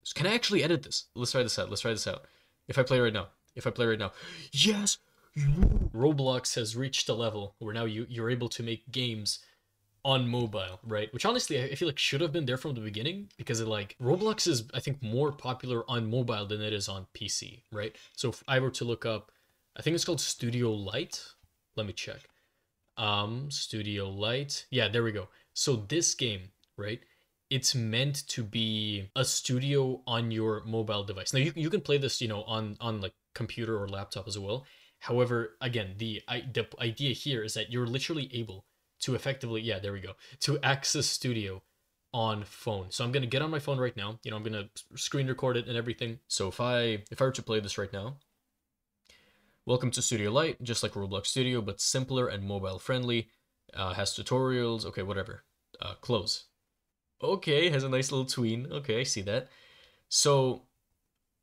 So can I actually edit this? Let's try this out. Let's try this out. If I play right now. If I play right now. Yes! Roblox has reached a level where now you're able to make games on mobile, right? Which honestly I feel like should have been there from the beginning because it like Roblox is I think more popular on mobile than it is on PC, right? So if I were to look up, I think it's called Studio Light. Let me check. Studio Light. Yeah, there we go. So this game, right? It's meant to be a studio on your mobile device. Now you can play this, on like computer or laptop as well. However, again, the idea here is that you're literally able to effectively, yeah, there we go, to access Studio on phone. So I'm gonna get on my phone right now. I'm gonna screen record it and everything. So if I were to play this right now, welcome to Studio Lite, just like Roblox Studio, but simpler and mobile friendly. Has tutorials. Okay, whatever. Close. Okay, has a nice little tween. Okay, I see that. So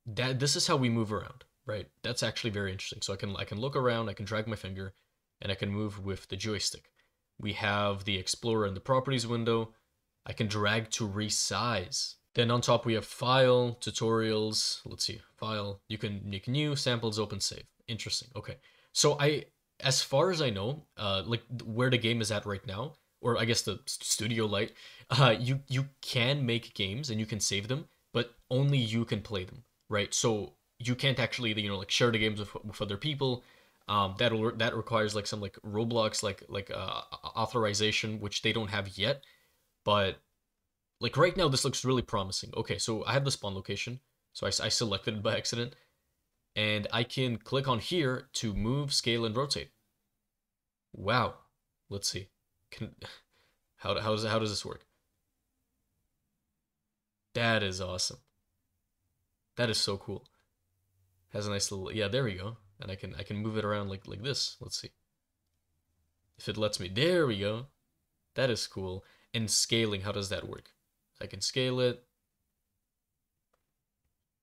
this is how we move around, right? That's actually very interesting. So I can look around, I can drag my finger, and I can move with the joystick. We have the Explorer and the Properties window. I can drag to resize. Then on top we have File, Tutorials. Let's see, File. You can make new, Samples, Open, Save. Interesting. Okay. So as far as I know, like where the game is at right now, or I guess the Studio Lite, you can make games and you can save them, but only you can play them, right? So you can't actually, like share the games with other people. That requires like some like Roblox authorization, which they don't have yet. But like right now, this looks really promising. Okay, so I have the spawn location, so I selected it by accident, and I can click on here to move, scale, and rotate. Wow, let's see. How does this work? That is awesome. That is so cool. Has a nice little, yeah, there we go. And I can move it around like this. Let's see if it lets me. There we go. That is cool. And scaling, how does that work? I can scale it.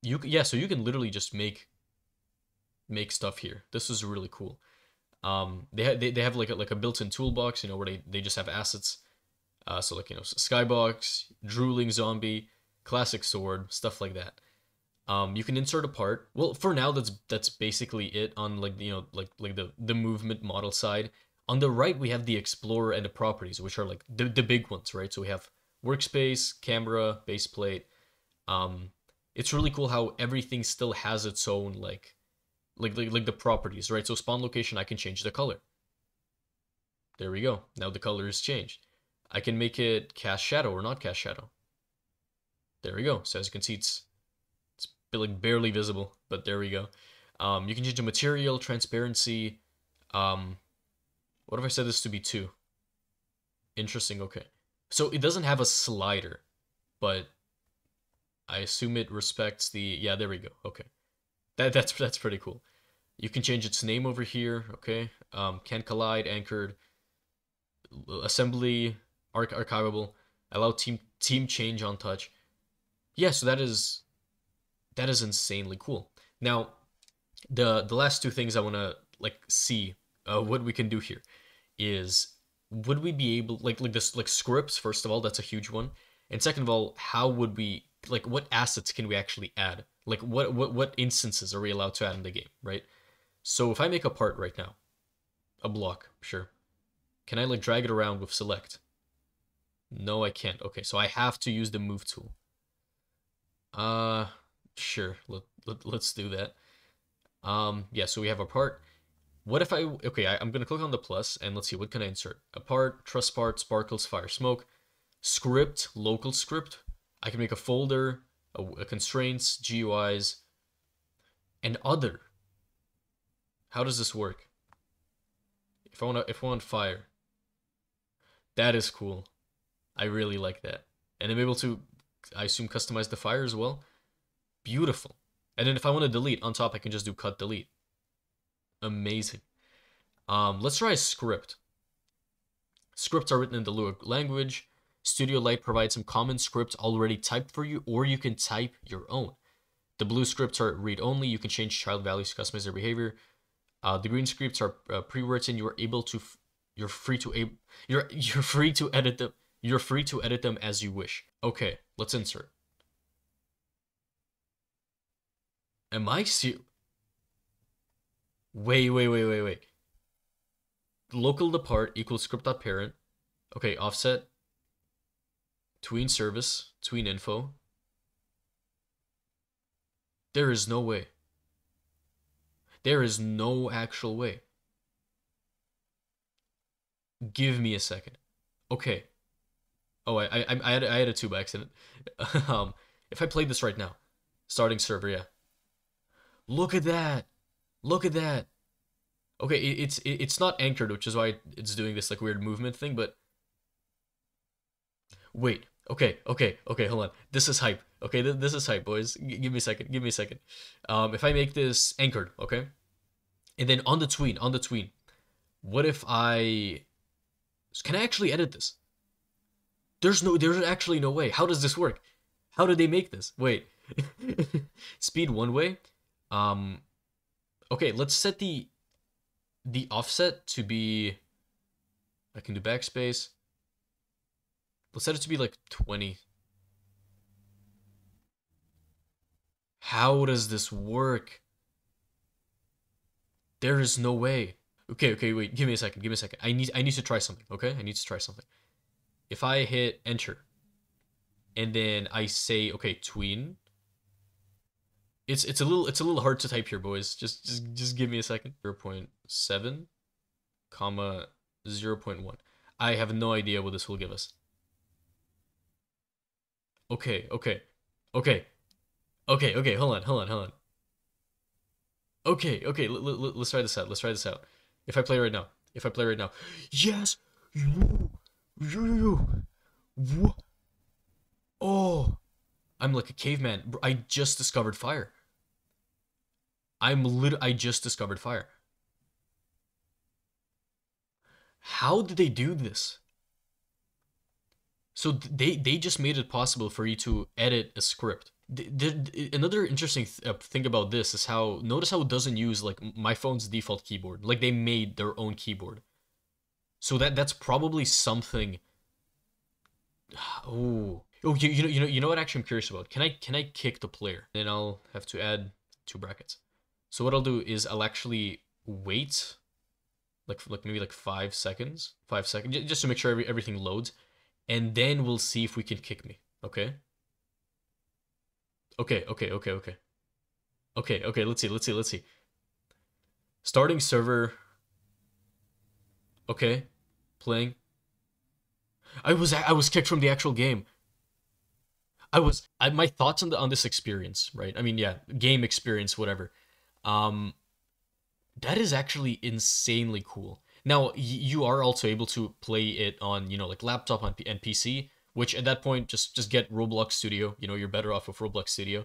Yeah, so you can literally just make stuff here. This is really cool. They have like a built-in toolbox, where they just have assets. So like skybox, drooling zombie, classic sword, stuff like that. You can insert a part. Well, for now, that's basically it on like like the movement model side. On the right, we have the Explorer and the properties, which are like the big ones, right? So we have workspace, camera, base plate. It's really cool how everything still has its own like the properties, right? So spawn location, I can change the color. There we go. Now the color is changed. I can make it cast shadow or not cast shadow. There we go. So as you can see, it's like barely visible, but there we go. You can change the material, transparency. What if I set this to be 2? Interesting, okay. So it doesn't have a slider, but I assume it respects the, yeah, there we go, okay. That's pretty cool. You can change its name over here, okay. Can collide, anchored, assembly, archivable, allow team change on touch. Yeah, so that is insanely cool. Now, the last two things I want to like see what we can do here is, would we be able like this, like scripts, first of all, that's a huge one, and second of all, how would we, like, what assets can we actually add, like what instances are we allowed to add in the game, right? So if I make a part right now, a block, sure, can I like drag it around with select? No, I can't. Okay, so I have to use the move tool. Sure, let's do that. Yeah, so we have our part. What if okay, I'm gonna click on the plus and let's see, what can I insert? A part, truss part, sparkles, fire, smoke, script, local script. I can make a folder, a constraints, GUIs, and other. How does this work? If I want fire, that is cool. I really like that. And I'm able to, I assume, customize the fire as well. Beautiful. And then if I want to delete, on top I can just do cut delete. Amazing. Let's try a script. Scripts are written in the Lua language. Studio Lite provides some common scripts already typed for you, or you can type your own. The blue scripts are read-only. You can change child values to customize their behavior. The green scripts are pre-written. You're free to edit them. You're free to edit them as you wish. Okay, let's insert. Am I wait. Local depart equals script.parent. Okay, offset. Tween service. Tween info. There is no way. There is no actual way. Give me a second. Okay. Oh, I had a 2 by accident. If I played this right now, starting server, yeah. Look at that. Look at that. Okay, it's not anchored, which is why it's doing this like weird movement thing, but wait. Okay, hold on. This is hype. Okay, this is hype, boys. Give me a second. Give me a second. If I make this anchored, okay? And then on the tween, what if can I actually edit this? There's actually no way. How does this work? How did they make this? Wait. Speed one way. Um, okay, let's set the offset to be, I can do backspace. Let's set it to be like 20. How does this work? There is no way. Okay, wait. Give me a second. Give me a second. I need to try something. Okay, I need to try something. If I hit enter, and then I say okay, tween. It's a little hard to type here, boys. Just give me a second. 0.7, comma 0.1. I have no idea what this will give us. Okay. Okay. Hold on. Okay. Let's try this out. Let's try this out. If I play right now. If I play right now. Yes. What? Oh, I'm like a caveman. I just discovered fire. I just discovered fire. How did they do this? So they just made it possible for you to edit a script. Another interesting thing about this is how notice how it doesn't use like my phone's default keyboard. Like they made their own keyboard. So that's probably something. Oh, you know what? Actually, I'm curious about. Can I kick the player? Then I'll have to add 2 brackets. So what I'll do is I'll actually wait, like maybe like 5 seconds, 5 seconds, just to make sure everything loads, and then we'll see if we can kick me. Okay. Okay. Let's see. Starting server. Okay, playing. I was kicked from the actual game. My thoughts on this experience, right? I mean, yeah, game experience, whatever. Um, that is actually insanely cool. Now, you are also able to play it on, like laptop and PC, which at that point just get Roblox Studio. You're better off with Roblox Studio.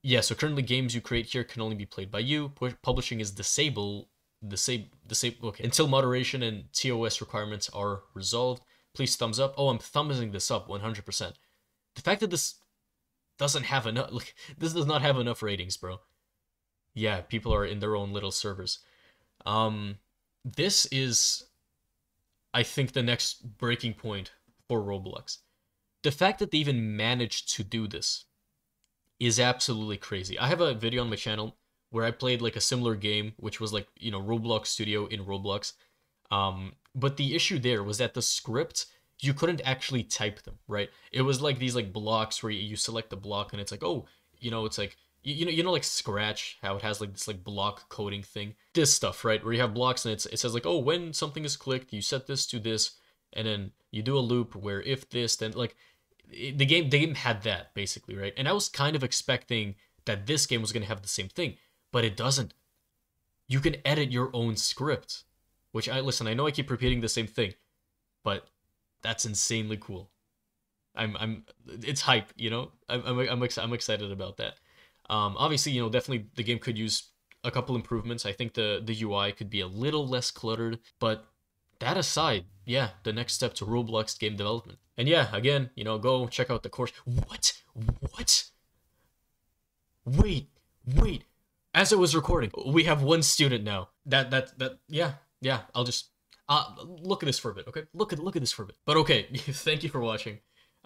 Yeah, so currently games you create here can only be played by you. Publishing is disabled. Okay. Until moderation and TOS requirements are resolved. Please thumbs up. Oh, I'm thumbing this up 100%. The fact that this doesn't have enough, like, this does not have enough ratings, bro. Yeah, people are in their own little servers. This is, I think, the next breaking point for Roblox. The fact that they even managed to do this is absolutely crazy. I have a video on my channel where I played like a similar game, which was like, Roblox Studio in Roblox. But the issue there was that the scripts, you couldn't actually type them, right? It was like these like blocks where you select the block and it's like, oh, it's like, like Scratch, how it has like this like block coding thing. This stuff, right? Where you have blocks and it says like, oh, when something is clicked, you set this to this, and then you do a loop where if this, then like, the game had that basically, right? And I was kind of expecting that this game was going to have the same thing, but it doesn't. You can edit your own script, which I know I keep repeating the same thing, but that's insanely cool. It's hype, I'm excited about that. Obviously, definitely the game could use a couple improvements. I think the UI could be a little less cluttered, but that aside, yeah, the next step to Roblox game development. And yeah, again, go check out the course. What? Wait. As I was recording, we have one student now. Yeah. I'll just look at this for a bit, okay? Look at this for a bit. But okay, thank you for watching.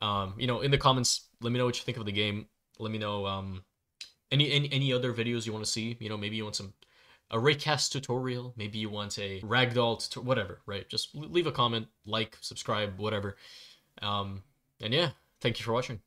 In the comments, let me know what you think of the game. Let me know Any other videos you want to see? You know, maybe you want a raycast tutorial, maybe you want a ragdoll whatever, right? Just leave a comment, like, subscribe, whatever. And yeah, thank you for watching.